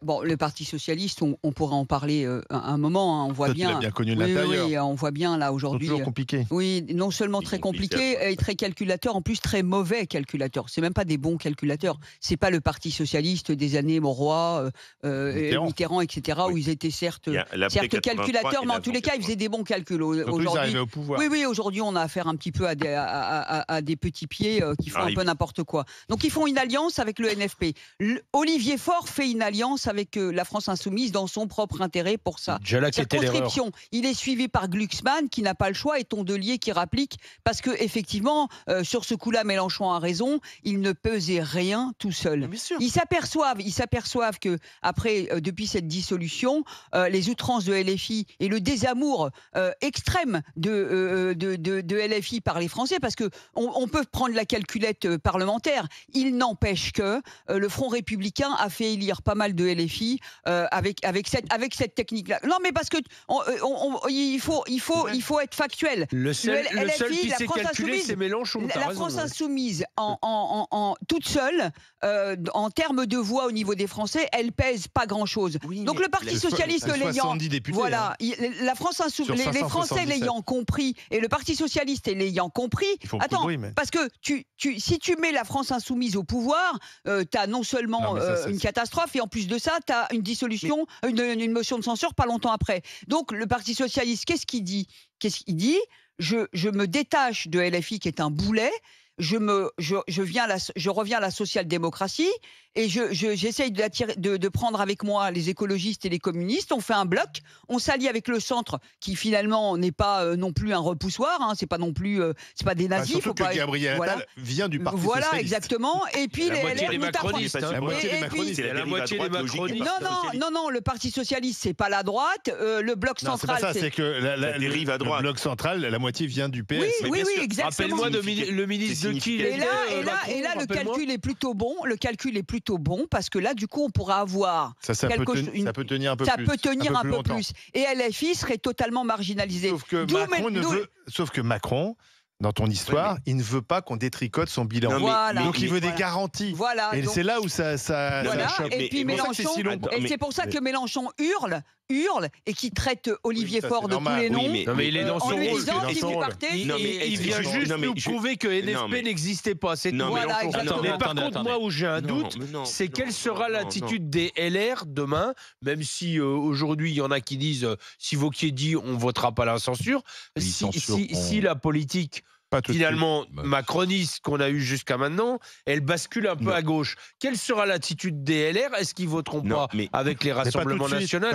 Bon, le Parti socialiste, on pourra en parler un moment. Hein, on voit Toi, bien. tu l'as bien connu de Oui, l'intérieur. oui, on voit bien là C'est aujourd'hui. toujours compliqué. Oui, non seulement Ils très ont glissé à compliqué droite. et très calculateur, en plus très mauvais calculateur. C'est même pas des bons calculateurs. C'est pas le Parti socialiste des années Mauroy, Mitterrand, etc. Oui. où ils étaient certes Il y a l'après 83 calculateurs, et mais en tous les cas, ils 80. faisaient des bons calculs. Surtout, ils Aujourd'hui, arrivaient au pouvoir. oui, oui, aujourd'hui, on a affaire un petit peu à des petits pieds qui font un peu n'importe quoi. Donc, ils font une alliance avec le NFP. Olivier Faure fait une alliance avec la France Insoumise dans son propre intérêt pour ça. Circonscription, il est suivi par Glucksmann qui n'a pas le choix et Tondelier qui rapplique parce que effectivement, sur ce coup-là, Mélenchon a raison. Il ne pesait rien tout seul. Ils s'aperçoivent que après, depuis cette dissolution, les outrances de LFI et le désamour extrême de LFI par les Français, parce que on peut prendre la calculette parlementaire. Il n'empêche que le Front républicain a fait élire pas mal de LFI avec cette technique-là. Non, mais parce que il faut être factuel. Le seul qui la s'est France calculé, Insoumise, c'est Mélenchon. la France Insoumise, toute seule, en termes de voix au niveau des Français, elle pèse pas grand-chose. Donc le Parti socialiste l'ayant, 70 députés. voilà, Hein. La France Insoumise, les Français l'ayant compris et le Parti socialiste l'ayant compris. Attends, bruit, parce que si tu mets la France Insoumise au pouvoir, tu as non seulement une catastrophe et en plus de ça, tu as une dissolution, une motion de censure pas longtemps après. Donc le Parti socialiste, qu'est-ce qu'il dit ? Je me détache de LFI qui est un boulet. Je reviens à la social-démocratie et j'essaye de prendre avec moi les écologistes et les communistes. On fait un bloc, on s'allie avec le centre qui finalement n'est pas non plus un repoussoir, hein, c'est pas non plus, c'est pas des nazis. Surtout que Gabriel Attal vient du Parti socialiste. Voilà, exactement. Et puis la moitié des macronistes. La moitié des macronistes. La moitié des macronistes. Non, le Parti socialiste c'est pas la droite, le bloc central. Non, c'est que la dérive à droite. Le bloc central, la moitié vient du PS. Oui, exactement. Rappelle-moi le ministre de qui. Et là, le calcul est plutôt bon. Le calcul est plutôt bon parce que là, du coup, on pourra avoir ça peut tenir un peu plus. Ça peut tenir un peu plus. Et LFI serait totalement marginalisé. Sauf que Macron, dans ton histoire, il ne veut pas qu'on détricote son bilan. Donc il veut des garanties. Voilà, et c'est là où ça choque. Et puis Mélenchon, et c'est pour ça que Mélenchon hurle et qui traite Olivier Faure de tous les noms. Mais il est dans son rôle. Il vient juste nous prouver que NFP n'existait pas. C'est tout. Mais par contre, moi où j'ai un doute, c'est quelle sera l'attitude des LR demain, même si aujourd'hui il y en a qui disent si Wauquiez dit on votera pas la censure. Si la politique finalement macroniste qu'on a eu jusqu'à maintenant, elle bascule un peu à gauche. Quelle sera l'attitude des LR ? Est-ce qu'ils voteront pas avec les rassemblements nationaux ?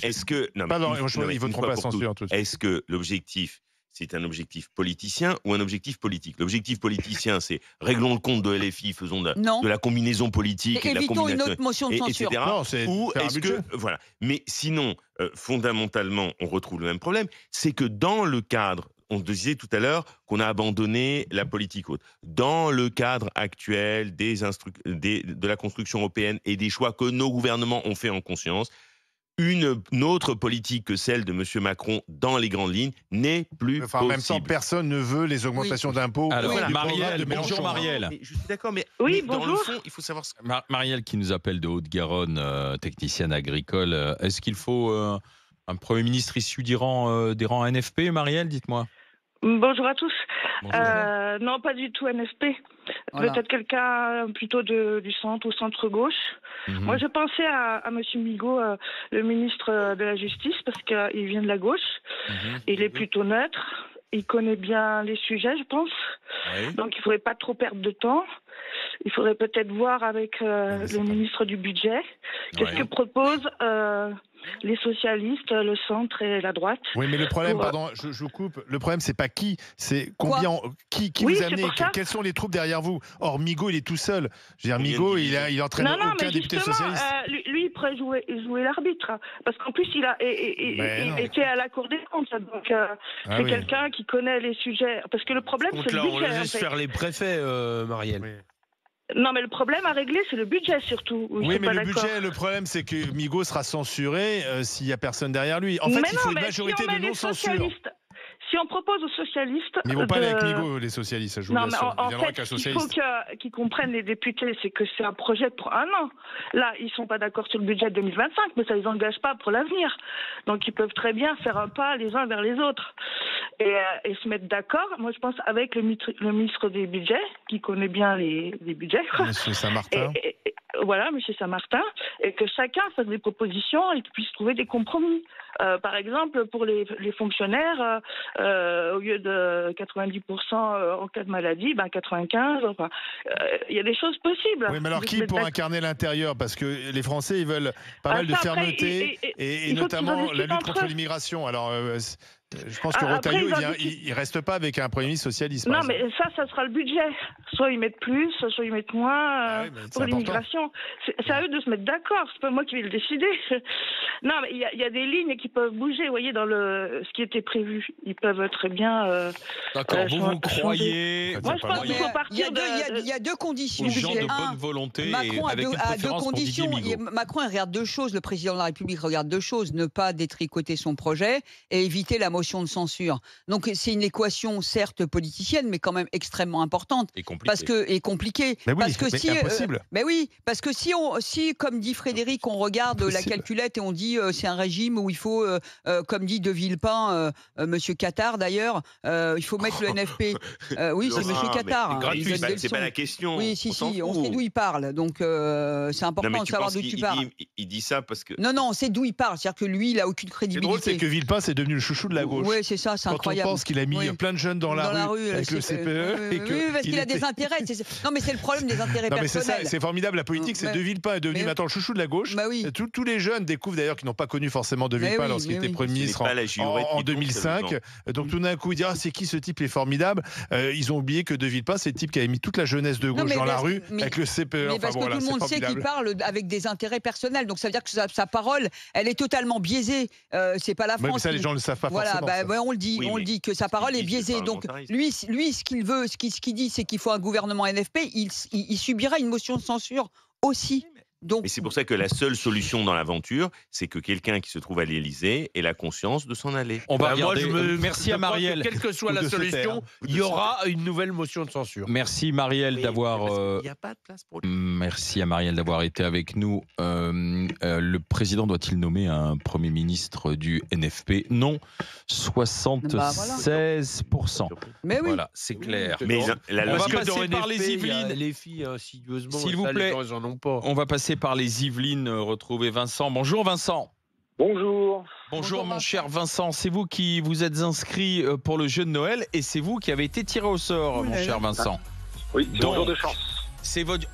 Est-ce que ils voteront pas la censure tout de suite. Est-ce que l'objectif c'est un objectif politicien ou un objectif politique? L'objectif politicien, c'est réglons le compte de LFI, faisons de la combinaison politique et de la évitons une autre motion de censure. Etc. Non, c'est ou est-ce que voilà. Mais sinon, fondamentalement, on retrouve le même problème, c'est que dans le cadre, on disait tout à l'heure qu'on a abandonné la politique haute. Dans le cadre actuel de la construction européenne et des choix que nos gouvernements ont fait en conscience, une autre politique que celle de M. Macron dans les grandes lignes n'est plus possible. En même temps, personne ne veut les augmentations d'impôts. Alors, bonjour Marielle. Je suis d'accord, mais dans le fond, il faut savoir... Marielle qui nous appelle de Haute-Garonne, technicienne agricole. Est-ce qu'il faut un Premier ministre issu des rangs NFP, Marielle, dites-moi? Bonjour à tous. Bonjour. Non, pas du tout NFP. Voilà. Peut-être quelqu'un plutôt du centre ou centre-gauche. Moi, je pensais à M. Migaud, le ministre de la Justice, parce qu'il vient de la gauche. Il est plutôt neutre. Il connaît bien les sujets, je pense. Oui. Donc, il ne faudrait pas trop perdre de temps. Il faudrait peut-être voir avec le ministre du Budget qu'est-ce que proposent les socialistes, le centre et la droite. Oui, mais le problème, pardon, je vous coupe, le problème, c'est pas qui, c'est combien, qui vous amenez, quelles sont les troupes derrière vous. Or, Migaud, il est tout seul. Je veux dire, Migaud, il entraîne aucun député socialiste. Lui, il pourrait jouer l'arbitre, parce qu'en plus, il était à la Cour des comptes, donc c'est quelqu'un qui connaît les sujets. Parce que le problème, c'est le budget. On laisse faire les préfets, Marielle. Oui. Non, mais le problème à régler, c'est le budget surtout. Oui, mais le budget, le problème, c'est que Migaud sera censuré s'il n'y a personne derrière lui. En fait, il faut une majorité de non-censure. Si on propose aux socialistes... Mais ils vont pas aller avec Migaud, les socialistes, je vous l'assure. En fait, il faut qu'ils comprennent, les députés, c'est que c'est un projet pour 1 an. Là, ils sont pas d'accord sur le budget de 2025, mais ça les engage pas pour l'avenir. Donc, ils peuvent très bien faire un pas les uns vers les autres. Et se mettre d'accord, moi je pense, avec le ministre des budgets, qui connaît bien les budgets. Monsieur Saint-Martin. Voilà, monsieur Saint-Martin, et que chacun fasse des propositions et qu'il puisse trouver des compromis. Par exemple, pour les fonctionnaires, au lieu de 90% en cas de maladie, 95%. Enfin, il y a des choses possibles. Oui, mais alors qui pour incarner l'intérieur? Parce que les Français, ils veulent pas mal de fermeté et notamment la lutte contre l'immigration. Alors, je pense que Retailleau, il reste pas avec un Premier ministre socialiste. Non, mais ça sera le budget. Soit ils mettent plus, soit ils mettent moins pour l'immigration. C'est à eux de se mettre d'accord. C'est pas moi qui vais le décider. Non, mais il y a des lignes qui peuvent bouger. Vous voyez, dans ce qui était prévu, ils peuvent très bien. D'accord. Vous croyez? Moi, je pense qu'il faut partir il y a deux conditions. Les gens de bonne volonté. Macron a deux conditions. Macron regarde deux choses. Le président de la République regarde deux choses: ne pas détricoter son projet et éviter la motion de censure. Donc c'est une équation certes politicienne, mais quand même extrêmement importante. Et compliquée. Mais oui, parce que si impossible. Mais oui, parce que si comme dit Frédéric, on regarde la calculette et on dit c'est un régime où il faut, comme dit De Villepin, Monsieur Qatar d'ailleurs, il faut mettre le NFP. Oui, c'est Monsieur Qatar. C'est pas la question. Oui, on sait d'où il parle. Donc c'est important de savoir d'où tu parles. Il dit ça parce que. Non, c'est d'où il parle. C'est-à-dire que lui, il a aucune crédibilité. C'est drôle, c'est que Villepin, c'est devenu le chouchou de la gauche. Oui, c'est ça, c'est incroyable. Quand on pense qu'il a mis plein de jeunes dans la rue avec le CPE. Oui, parce qu'il a des intérêts. Non, mais c'est le problème des intérêts personnels. C'est formidable, la politique, c'est De Villepin est devenu maintenant le chouchou de la gauche. Tous les jeunes découvrent d'ailleurs qu'ils n'ont pas connu forcément De Villepin lorsqu'il était Premier ministre en 2005. Donc tout d'un coup, ils disent c'est qui ce type, il est formidable. Ils ont oublié que De Villepin, c'est le type qui avait mis toute la jeunesse de gauche dans la rue avec le CPE. Mais parce que tout le monde sait qu'il parle avec des intérêts personnels. Donc ça veut dire que sa parole, elle est totalement biaisée. C'est pas la France. Mais ça, les gens ne le savent pas forcément. On le dit que sa parole est biaisée. Donc lui, ce qu'il veut, ce qu'il dit, c'est qu'il faut un gouvernement NFP. Il subira une motion de censure aussi. Mais c'est pour ça que la seule solution dans l'aventure, c'est que quelqu'un qui se trouve à l'Élysée ait la conscience de s'en aller. On va regarder. Merci à Marielle. Quelle que soit la solution, il y aura une nouvelle motion de censure. Merci Marielle d'avoir. Il n'y a pas de place pour lui. Merci à Marielle d'avoir été avec nous. Le président doit-il nommer un Premier ministre du NFP? Non, 76%. Mais oui. Voilà, c'est clair. Mais on va passer par les Yvelines. Les filles insidieusement. S'il vous plaît, ils en ont pas. On va passer par les Yvelines, retrouver Vincent. Bonjour Vincent. Bonjour. Bonjour mon cher Vincent, c'est vous qui vous êtes inscrit pour le jeu de Noël et c'est vous qui avez été tiré au sort, mon cher Vincent. Oui, c'est mon jour de chance. C'est votre...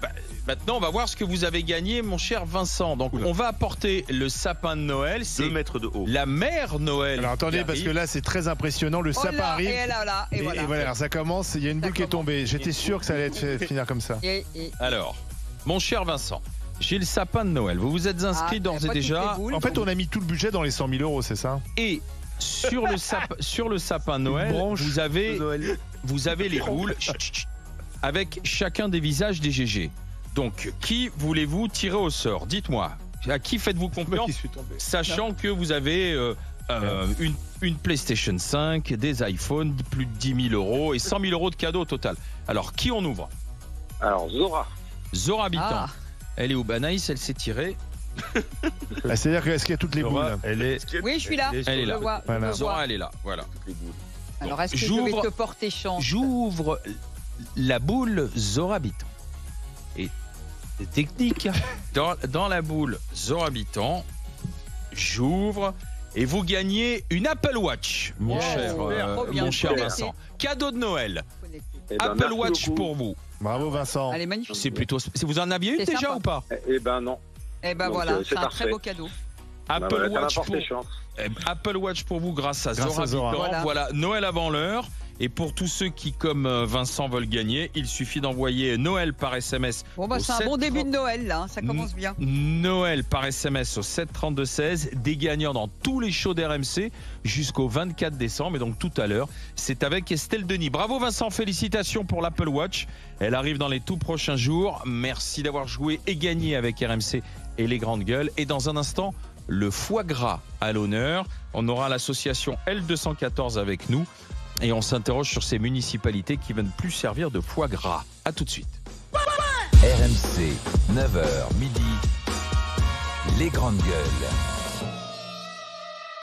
maintenant, on va voir ce que vous avez gagné, mon cher Vincent. Donc, on va apporter le sapin de Noël. C'est 2 mètres de haut. La mère Noël. Alors, attendez, parce que là, c'est très impressionnant. Le sapin arrive. Et voilà. Alors, ça commence. Il y a une boule qui est tombée. J'étais sûr que ça allait finir comme ça. Alors, mon cher Vincent, j'ai le sapin de Noël. Vous vous êtes inscrit d'ores et déjà. En fait, on a mis tout le budget dans les 100 000 euros, c'est ça? Et sur le sapin de Noël, vous avez les boules avec chacun des visages des GG. Donc, qui voulez-vous tirer au sort? Dites-moi. À qui faites-vous confiance, sachant que vous avez une PlayStation 5, des iPhones, plus de 10 000 euros et 100 000 euros de cadeaux au total. Alors, qui on ouvre? Alors, Zora Habitant. Elle est où? Banaïs, elle s'est tirée. C'est-à-dire qu'est-ce qu'il y a toutes les boules? Oui, je suis là. Elle est là. Voilà. Zora, elle est là. Voilà. Alors, est-ce que je vais te porter chance? J'ouvre la boule Zora Habitant. Et c'est technique. Dans la boule Zora Habitant, j'ouvre et vous gagnez une Apple Watch, mon cher Vincent. Cadeau de Noël. Apple Watch pour vous. Bravo Vincent. Elle est magnifique. C'est plutôt. Vous en aviez eu déjà sympa. Ou pas? Eh ben non. Eh ben voilà, c'est un très beau cadeau. Apple Watch pour vous grâce à Zora Habitant. Voilà, Noël avant l'heure. Et pour tous ceux qui, comme Vincent, veulent gagner, il suffit d'envoyer Noël par SMS. C'est un bon début de Noël, là. Ça commence bien. Noël par SMS au 732-16. Des gagnants dans tous les shows d'RMC jusqu'au 24 décembre. Et donc tout à l'heure, c'est avec Estelle Denis. Bravo Vincent, félicitations pour l'Apple Watch. Elle arrive dans les tout prochains jours. Merci d'avoir joué et gagné avec RMC et les grandes gueules. Et dans un instant, le foie gras à l'honneur. On aura l'association L214 avec nous et on s'interroge sur ces municipalités qui ne veulent plus servir de foie gras. À tout de suite. RMC, 9h midi, les grandes gueules.